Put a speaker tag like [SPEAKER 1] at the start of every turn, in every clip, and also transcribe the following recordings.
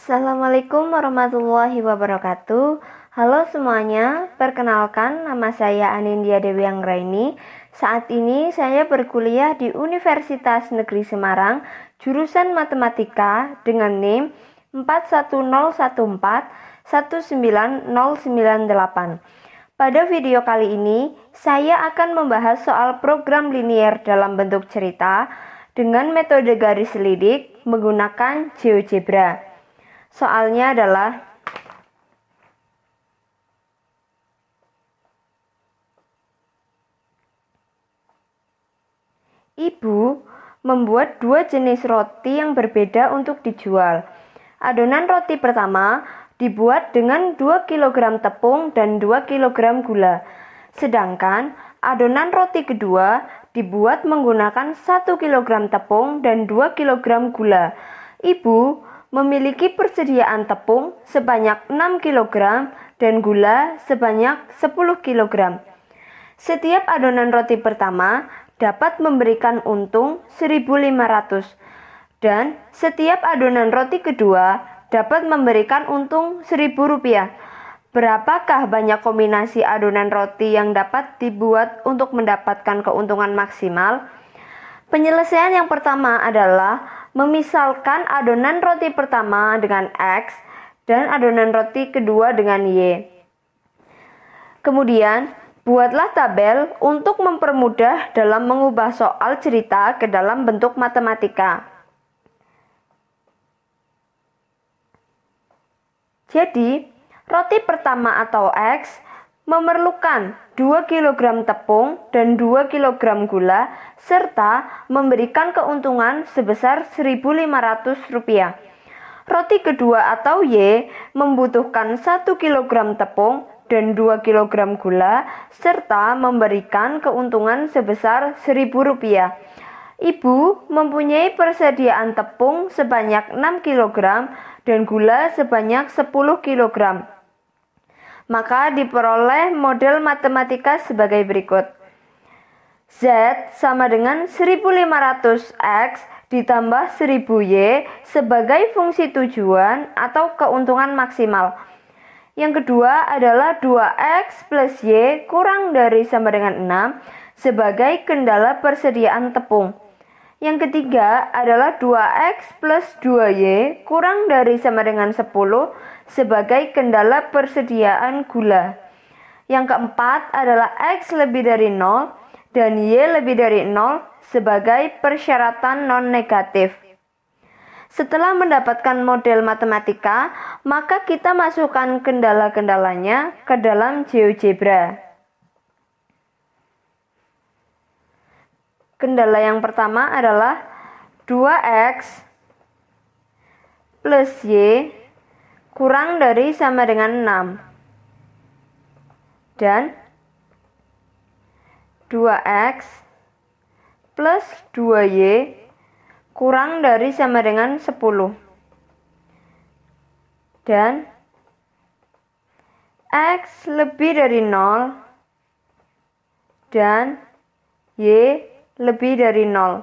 [SPEAKER 1] Assalamualaikum warahmatullahi wabarakatuh. Halo semuanya, perkenalkan nama saya Anindya Dewi Anggraini. Saat ini saya berkuliah di Universitas Negeri Semarang, jurusan Matematika dengan NIM 41014-19098. Pada video kali ini, saya akan membahas soal program linier dalam bentuk cerita dengan metode garis lidik menggunakan GeoGebra. Soalnya adalah Ibu membuat dua jenis roti yang berbeda untuk dijual. Adonan roti pertama dibuat dengan 2 kg tepung dan 2 kg gula. Sedangkan adonan roti kedua dibuat menggunakan 1 kg tepung dan 2 kg gula. Ibu memiliki persediaan tepung sebanyak 6 kg dan gula sebanyak 10 kg. Setiap adonan roti pertama dapat memberikan untung 1.500 dan setiap adonan roti kedua dapat memberikan untung Rp1.000. Berapakah banyak kombinasi adonan roti yang dapat dibuat untuk mendapatkan keuntungan maksimal? Penyelesaian yang pertama adalah memisalkan adonan roti pertama dengan X dan adonan roti kedua dengan Y. Kemudian, buatlah tabel untuk mempermudah dalam mengubah soal cerita ke dalam bentuk matematika. Jadi, roti pertama atau X memerlukan 2 kg tepung dan 2 kg gula serta memberikan keuntungan sebesar Rp1.500. Roti kedua atau Y membutuhkan 1 kg tepung dan 2 kg gula serta memberikan keuntungan sebesar Rp1.000. Ibu mempunyai persediaan tepung sebanyak 6 kg dan gula sebanyak 10 kg. Maka diperoleh model matematika sebagai berikut. Z sama dengan 1.500X ditambah 1.000Y sebagai fungsi tujuan atau keuntungan maksimal. Yang kedua adalah 2X plus Y kurang dari sama dengan 6 sebagai kendala persediaan tepung. Yang ketiga adalah 2X plus 2Y kurang dari sama dengan 10 sebagai kendala persediaan gula. Yang keempat adalah X lebih dari 0 dan Y lebih dari 0 sebagai persyaratan non-negatif. Setelah mendapatkan model matematika, maka kita masukkan kendala-kendalanya ke dalam GeoGebra. Kendala yang pertama adalah 2X plus Y kurang dari sama dengan 6 dan 2X plus 2Y kurang dari sama dengan 10 dan X lebih dari 0 dan Y lebih dari 0.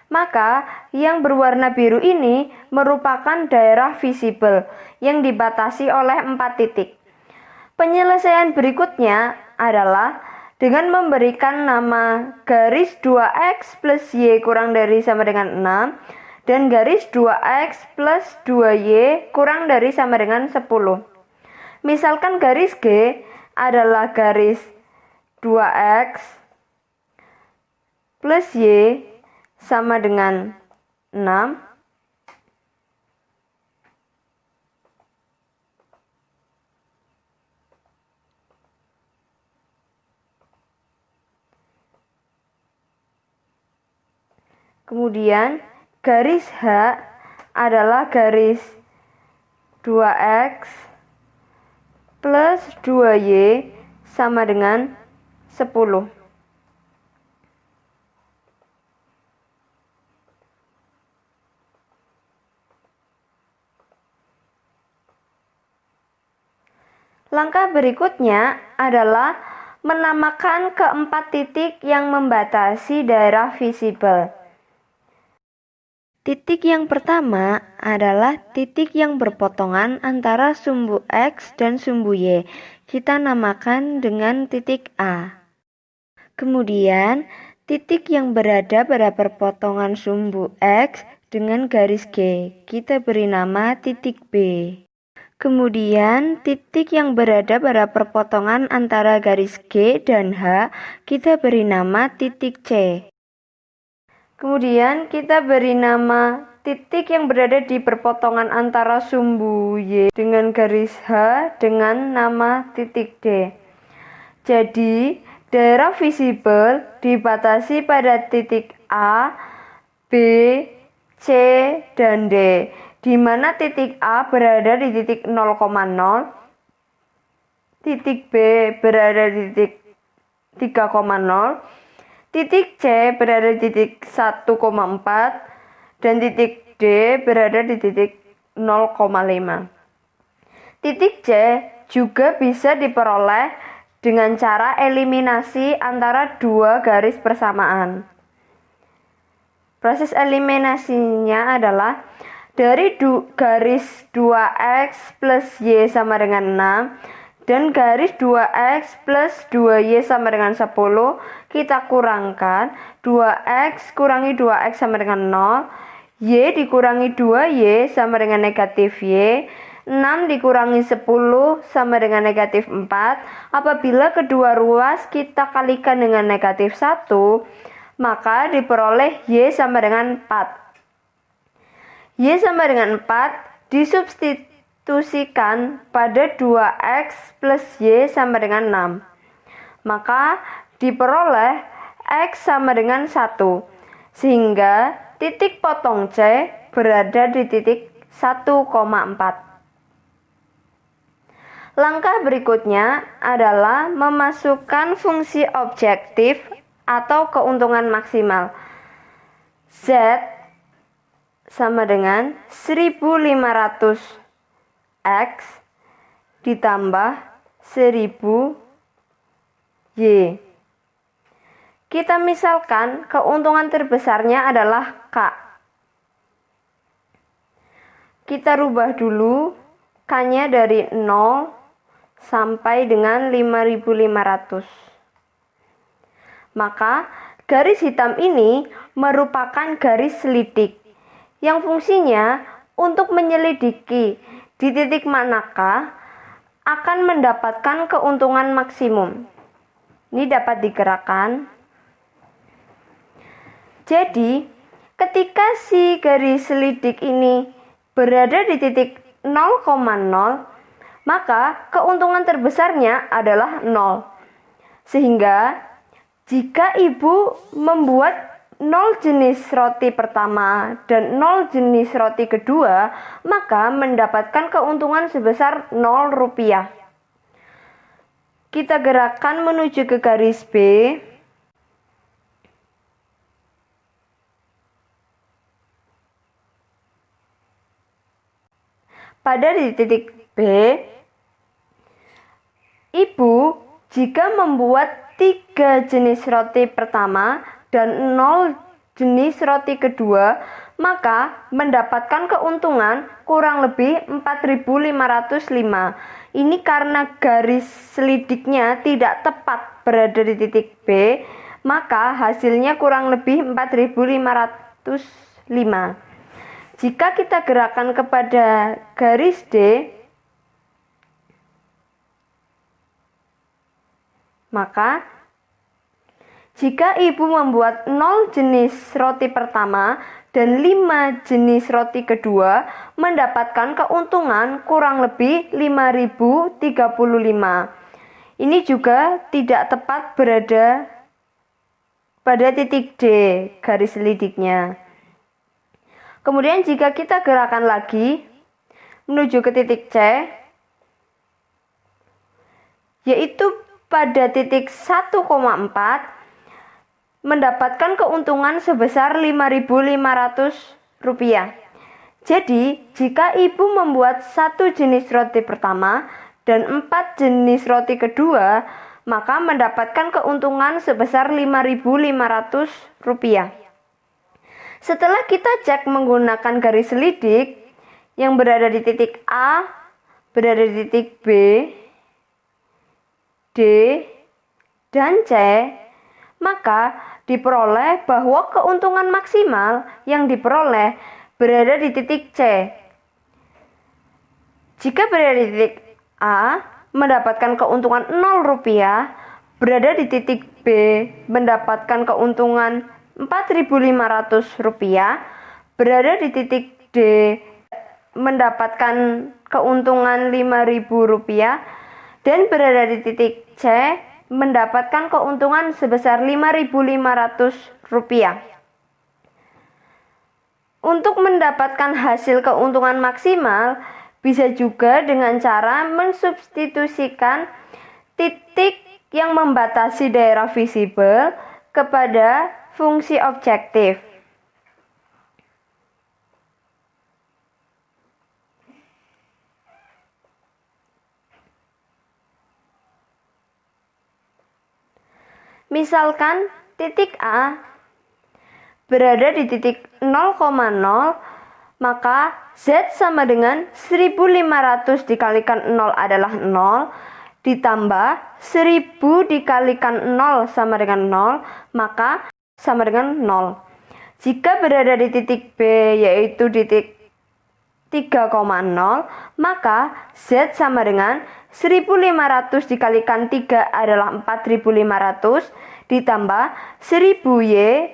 [SPEAKER 1] Maka yang berwarna biru ini merupakan daerah visible yang dibatasi oleh 4 titik. Penyelesaian berikutnya adalah dengan memberikan nama garis 2X plus Y kurang dari sama dengan 6 dan garis 2X plus 2Y kurang dari sama dengan 10. Misalkan garis G adalah garis 2X plus Y sama dengan 6 kemudian garis H adalah garis 2X plus 2Y sama dengan 10. Langkah berikutnya adalah menamakan keempat titik yang membatasi daerah visible. Titik yang pertama adalah titik yang berpotongan antara sumbu X dan sumbu Y. Kita namakan dengan titik A. Kemudian, titik yang berada pada perpotongan sumbu X dengan garis G, kita beri nama titik B. Kemudian, titik yang berada pada perpotongan antara garis G dan H, kita beri nama titik C. Kemudian kita beri nama titik yang berada di perpotongan antara sumbu Y dengan garis H dengan nama titik D. Jadi, daerah visible dibatasi pada titik A, B, C, dan D, di mana titik A berada di titik 0,0, titik B berada di titik 3,0, titik C berada di titik 1,4 dan titik D berada di titik 0,5. Titik C juga bisa diperoleh dengan cara eliminasi antara dua garis persamaan. Proses eliminasinya adalah dari garis 2X plus Y sama dengan 6 dan garis 2X plus 2Y sama dengan 10, kita kurangkan 2X kurangi 2X sama dengan 0, Y dikurangi 2Y sama dengan negatif Y, 6 dikurangi 10 sama dengan negatif 4. Apabila kedua ruas kita kalikan dengan negatif 1, maka diperoleh Y sama dengan 4. Y sama dengan 4 disubstitusikan pada 2X plus Y sama dengan 6. Maka diperoleh X sama dengan 1. Sehingga titik potong C berada di titik 1,4. Langkah berikutnya adalah memasukkan fungsi objektif atau keuntungan maksimal. Z sama dengan 1500 X ditambah 1000 Y. Kita misalkan keuntungan terbesarnya adalah K. Kita rubah dulu K-nya dari 0 sampai dengan 5500. Maka garis hitam ini merupakan garis selidik yang fungsinya untuk menyelidiki di titik manakah akan mendapatkan keuntungan maksimum. Ini dapat digerakkan. Jadi, ketika si garis selidik ini berada di titik 0,0, maka keuntungan terbesarnya adalah 0. Sehingga, jika ibu membuat 0 jenis roti pertama dan 0 jenis roti kedua, maka mendapatkan keuntungan sebesar 0 rupiah. Kita gerakkan menuju ke garis B. Pada di titik B, ibu jika membuat 3 jenis roti pertama dan 0 jenis roti kedua, maka mendapatkan keuntungan kurang lebih 4.505. Ini karena garis selidiknya tidak tepat berada di titik B, maka hasilnya kurang lebih 4.505. Jika kita gerakan kepada garis D, maka jika ibu membuat 0 jenis roti pertama dan 5 jenis roti kedua, mendapatkan keuntungan kurang lebih 5.035. Ini juga tidak tepat berada pada titik D garis selidiknya. Kemudian jika kita gerakan lagi menuju ke titik C, yaitu pada titik 1,4, mendapatkan keuntungan sebesar 5.500 rupiah. Jadi, jika ibu membuat 1 jenis roti pertama dan 4 jenis roti kedua, maka mendapatkan keuntungan sebesar 5.500 rupiah. Setelah kita cek menggunakan garis selidik yang berada di titik A, berada di titik B, D, dan C, maka diperoleh bahwa keuntungan maksimal yang diperoleh berada di titik C. Jika berada di titik A, mendapatkan keuntungan Rp0, berada di titik B, mendapatkan keuntungan Rp4.500, berada di titik D, mendapatkan keuntungan Rp5.000, dan berada di titik C, mendapatkan keuntungan sebesar Rp5.500. Untuk mendapatkan hasil keuntungan maksimal, bisa juga dengan cara mensubstitusikan titik yang membatasi daerah visible kepada fungsi objektif. Misalkan titik A berada di titik 0,0, maka Z sama dengan 1500 dikalikan 0 adalah 0, ditambah 1000 dikalikan 0 sama dengan 0, maka sama dengan 0. Jika berada di titik B, yaitu di titik 3,0, maka Z sama dengan 1500 dikalikan 3 adalah 4500, ditambah 1000Y,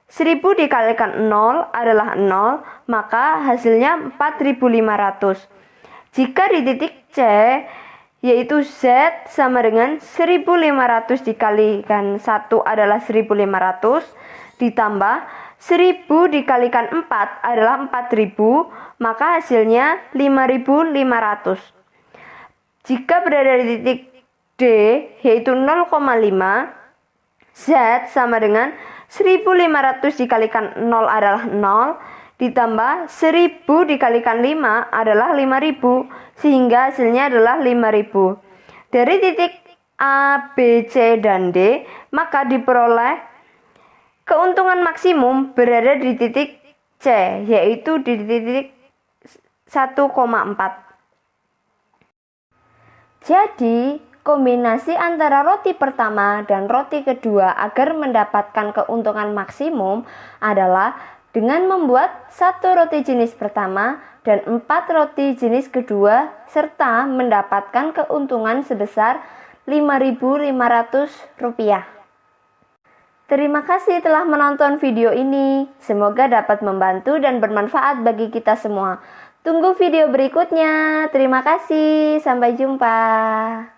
[SPEAKER 1] 1000 dikalikan 0 adalah 0, maka hasilnya 4500. Jika di titik C, yaitu Z sama dengan 1500 dikalikan 1 adalah 1500, ditambah 1000 dikalikan 4 adalah 4000, maka hasilnya 5500. Jika berada di titik D, yaitu 0,5, Z sama dengan 1500 dikalikan 0 adalah 0, ditambah 1000 dikalikan 5 adalah 5000, sehingga hasilnya adalah 5000. Dari titik A, B, C, dan D, maka diperoleh keuntungan maksimum berada di titik C, yaitu di titik 1,4. Jadi, kombinasi antara roti pertama dan roti kedua agar mendapatkan keuntungan maksimum adalah dengan membuat 1 roti jenis pertama dan 4 roti jenis kedua serta mendapatkan keuntungan sebesar Rp5.500. Terima kasih telah menonton video ini. Semoga dapat membantu dan bermanfaat bagi kita semua. Tunggu video berikutnya. Terima kasih. Sampai jumpa.